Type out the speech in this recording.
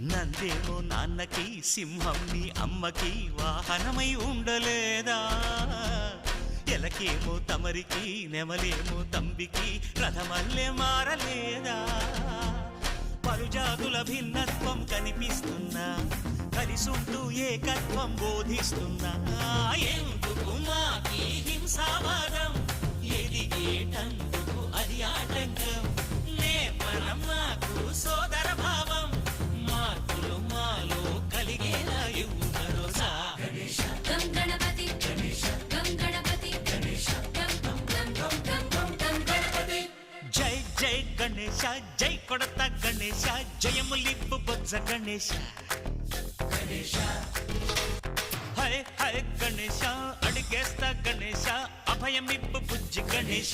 నందేమో నాన్నకి సింహం నీ అమ్మకి వాహనమై ఉండలేదా ఎలకేమో తమరికి నెమలేమో తంబికి రథమల్లే మారలేదా పలుజాతుల భిన్నత్వం కనిపిస్తున్నా కలిసుంటూ ఏకత్వం బోధిస్తున్నా ఎందుకు మాకి హింసావాదం ఎదిగేటందుకు అది ఆటంకం నేపరం మాకు సోదర భావం మార్పులు మాలో కలిగేలా ఇవ్వు భరోసా గం గణపతి గం గణపతి గం గణపతి జై జై గణేశ జై కొడత గణేశ జయములిప్పు బొజ్జ గణేశ హై హై గణేశ అడిగేస్తా గణేశ అభయమిప్పు బుజ్జి గణేశ